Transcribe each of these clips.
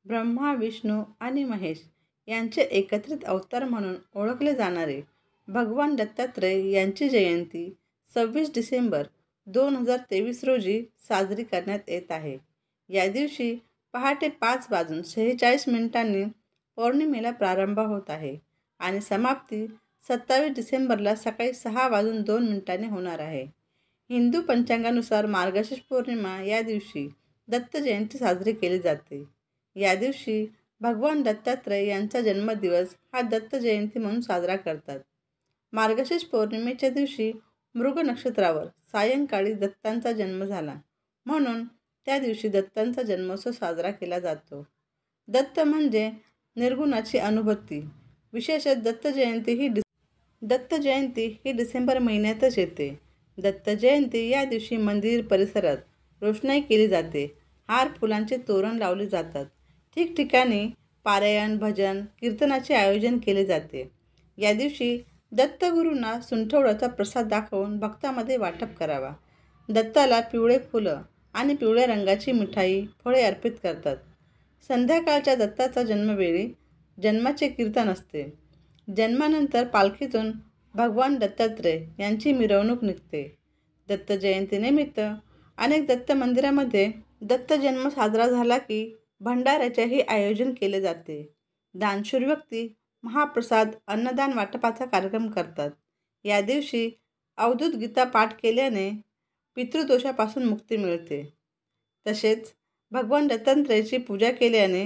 ब्रह्मा, विष्णू आणि महेश यांचे एकत्रित अवतार म्हणून ओळखले जाणारे भगवान दत्तात्रय यांची जयंती 26 डिसेंबर 2023 रोजी साजरी करण्यात येत आहे. या दिवशी पहाटे 5:46 पौर्णिमेला प्रारंभ होत आहे आणि समाप्ती 27 डिसेंबरला सकाळी 6:02 होणार आहे. हिंदू पंचांगानुसार मार्गशीर्ष पौर्णिमा या दिवशी दत्त जयंती साजरी केली जाते. या दिवशी भगवान दत्तात्रय यांचा जन्मदिवस हा दत्त जयंती म्हणून साजरा करतात. मार्गशीर्ष पौर्णिमेच्या दिवशी मृग नक्षत्रावर सायंकाळी दत्तांचा जन्म झाला, म्हणून त्या दिवशी दत्तांचा जन्मोत्सव साजरा केला जातो. दत्त म्हणजे निर्गुणाची अनुभूती. विशेषतः दत्त जयंती ही डिसेंबर महिन्यातच येते. दत्त जयंती या दिवशी मंदिर परिसरात रोषणाई केली जाते. हार फुलांचे तोरण लावले जातात. ठिकठिकाणी पारायण, भजन, कीर्तनाचे आयोजन केले जाते. या दिवशी दत्तगुरूंना सुंठवड्याचा प्रसाद दाखवून भक्तांमध्ये वाटप करावा. दत्ताला पिवळे फुलं आणि पिवळ्या रंगाची मिठाई, फळे अर्पित करतात. संध्याकाळच्या दत्ताचा जन्मवेळी जन्माचे कीर्तन असते. जन्मानंतर पालखीतून भगवान दत्तात्रय यांची मिरवणूक निघते. दत्त जयंतीनिमित्त अनेक दत्त मंदिरामध्ये दत्त जन्म साजरा झाला की भंडाऱ्याचेही आयोजन केले जाते. दानशूर व्यक्ती महाप्रसाद, अन्नदान वाटपाचा कार्यक्रम करतात. या दिवशी अवधूत गीता पाठ केल्याने पितृदोषापासून मुक्ती मिळते. तसेच भगवान दत्तात्रयाची पूजा केल्याने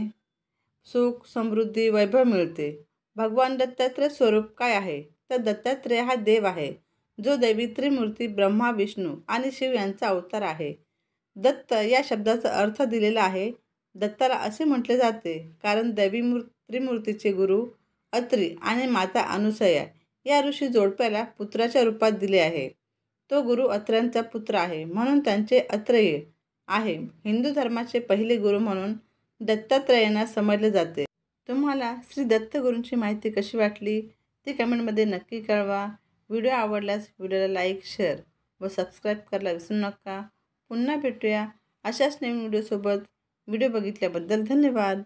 सुख, समृद्धी, वैभव मिळते. भगवान दत्तात्रय स्वरूप काय आहे? तर दत्तात्रय हा देव आहे, जो दैवी त्रिमूर्ती ब्रह्मा, विष्णू आणि शिव यांचा अवतार आहे. दत्त या शब्दाचा अर्थ दिलेला आहे. दत्ताला असे म्हटले जाते कारण दैवी त्रिमूर्तीचे गुरु अत्री आणि माता अनुसया या ऋषी जोडप्याला पुत्राच्या रूपात दिले आहे. तो गुरु अत्र्यांचा पुत्र आहे, म्हणून त्यांचे अत्रेय आहे. हिंदू धर्माचे पहिले गुरु म्हणून दत्तात्रयांना समजले जाते. तुम्हाला श्री दत्तगुरूंची माहिती कशी वाटली ती कमेंटमध्ये नक्की कळवा. व्हिडिओ आवडल्यास व्हिडिओला लाईक, शेअर व सबस्क्राईब करायला विसरू नका. पुन्हा भेटूया अशाच नवीन व्हिडिओसोबत. व्हिडिओ बघितल्याबद्दल धन्यवाद.